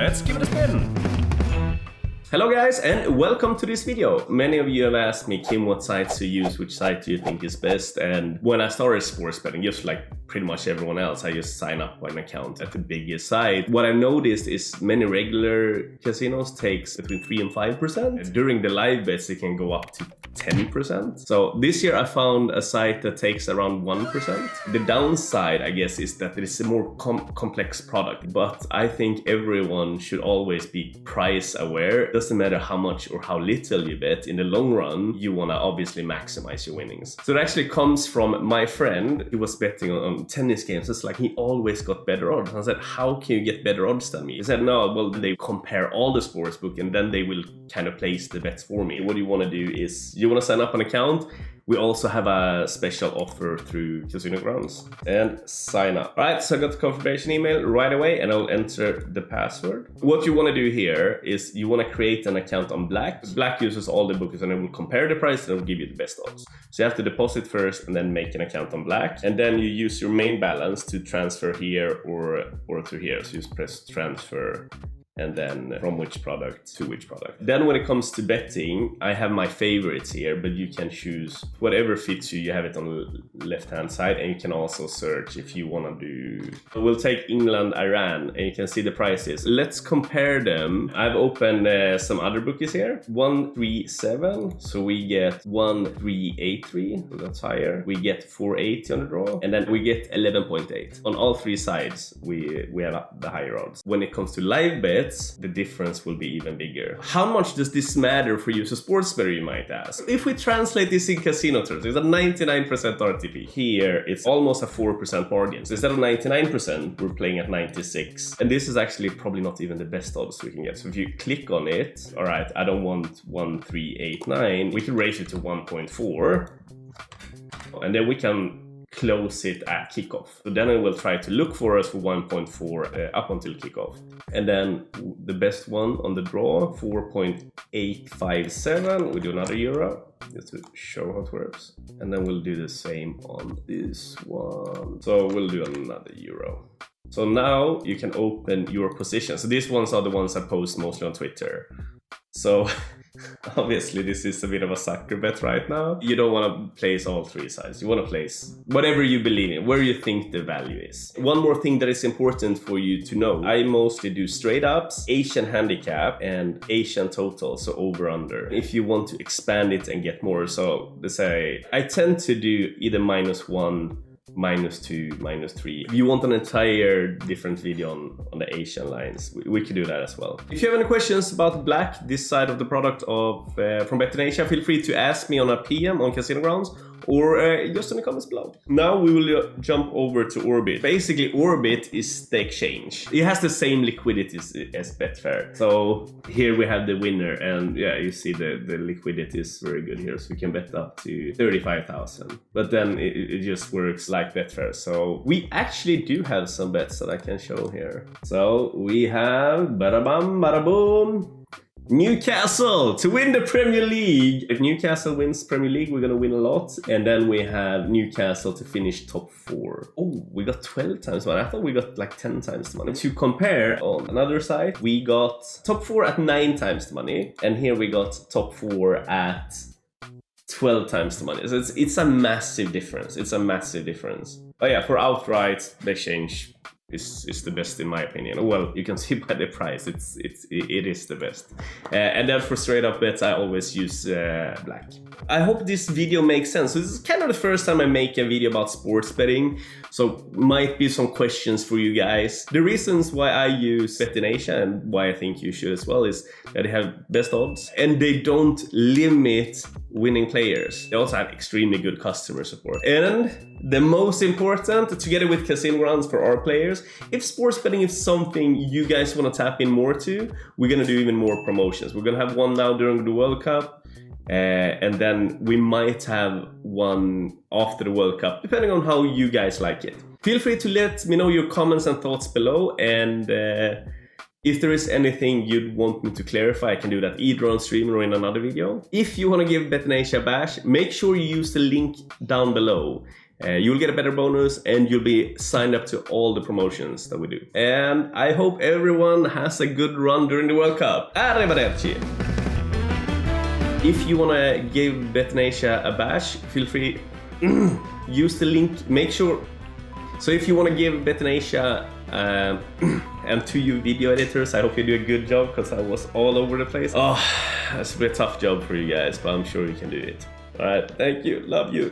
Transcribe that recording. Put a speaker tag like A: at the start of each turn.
A: let's give it a spin! Hello guys and welcome to this video. Many of you have asked me, Kim, what sites to use, which site do you think is best? And when I started sports betting, just like pretty much everyone else, I just sign up an account at the biggest site. What I noticed is many regular casinos takes between 3 and 5%. During the live bets, it can go up to 10%. So this year I found a site that takes around 1%. The downside, I guess, is that it is a more complex product, but I think everyone should always be price aware. Doesn't matter how much or how little you bet, in the long run you want to obviously maximize your winnings. So it actually comes from my friend. He was betting on tennis games. It's like he always got better odds. I said, how can you get better odds than me? He said, no, well, they compare all the sportsbook and then they will kind of place the bets for me. What you want to do is you want to sign up an account. We also have a special offer through Casino Grounds and sign up. All right, so I got the confirmation email right away and I'll enter the password. What you want to do here is you want to create an account on Black. Black uses all the bookers and it will compare the price and it will give you the best odds. So you have to deposit first and then make an account on Black. And then you use your main balance to transfer here or to here. So you just press transfer. And then from which product to which product. Then when it comes to betting, I have my favorites here, but you can choose whatever fits you. You have it on the left-hand side and you can also search if you want to do... We'll take England, Iran, and you can see the prices. Let's compare them. I've opened some other bookies here. 137, so we get 1383, so that's higher. We get 480 on the draw, and then we get 11.8. On all three sides, we have the higher odds. When it comes to live bets, the difference will be even bigger. How much does this matter for you as a sports bettor, you might ask? If we translate this in casino terms, it's a 99% RTP. Here, it's almost a 4% margin. So instead of 99%, we're playing at 96. And this is actually probably not even the best odds we can get. So if you click on it, all right, I don't want 1389, we can raise it to 1.4. And then we can close it at kickoff. So then it will try to look for us for 1.4 up until kickoff. And then the best one on the draw, 4.857. We do another euro just to show how it works. And then we'll do the same on this one. So we'll do another euro. So now you can open your position. So these ones are the ones I post mostly on Twitter. So obviously this is a bit of a sucker bet right now. You don't want to place all three sides. You want to place whatever you believe in, where you think the value is. One more thing that is important for you to know. I mostly do straight ups, Asian handicap and Asian total, so over under. If you want to expand it and get more, so let's say I tend to do either -1, -2, -3. If you want an entire different video on the Asian lines, we could do that as well. If you have any questions about Black, this side of the product of from BetinAsia, feel free to ask me on a PM on Casino Grounds or just in the comments below. Now we will jump over to Orbit. Basically, Orbit is the exchange. It has the same liquidity as Betfair. So here we have the winner, and yeah, you see the liquidity is very good here. So we can bet up to 35,000. But then it just works like Betfair. So we actually do have some bets that I can show here. So we have bada bam, bada boom. Newcastle to win the Premier League. If Newcastle wins Premier League, we're gonna win a lot. And then we have Newcastle to finish top 4. Oh, we got 12 times the money. I thought we got like 10 times the money. To compare, on another side, we got top 4 at 9 times the money. And here we got top 4 at 12 times the money. So it's a massive difference. It's a massive difference. Oh yeah, for outright, the exchange is the best in my opinion. Well, you can see by the price, it is the best. And then for straight up bets, I always use Black. I hope this video makes sense. So this is kind of the first time I make a video about sports betting, so might be some questions for you guys. The reasons why I use BetinAsia and why I think you should as well is that they have best odds and they don't limit winning players. They also have extremely good customer support. And the most important, together with Casino Grounds for our players, if sports betting is something you guys want to tap in more to, we're going to do even more promotions. We're going to have one now during the World Cup. And then we might have one after the World Cup, depending on how you guys like it. Feel free to let me know your comments and thoughts below. And if there is anything you'd want me to clarify, I can do that either on stream or in another video. If you want to give BetinAsia a bash, make sure you use the link down below. you'll get a better bonus and you'll be signed up to all the promotions that we do. And I hope everyone has a good run during the World Cup. Arrivederci! If you want to give BetinAsia a bash, feel free, use the link, make sure. So if you want to give BetinAsia and to you video editors, I hope you do a good job because I was all over the place. Oh, that's a bit tough job for you guys, but I'm sure you can do it. All right, thank you, love you.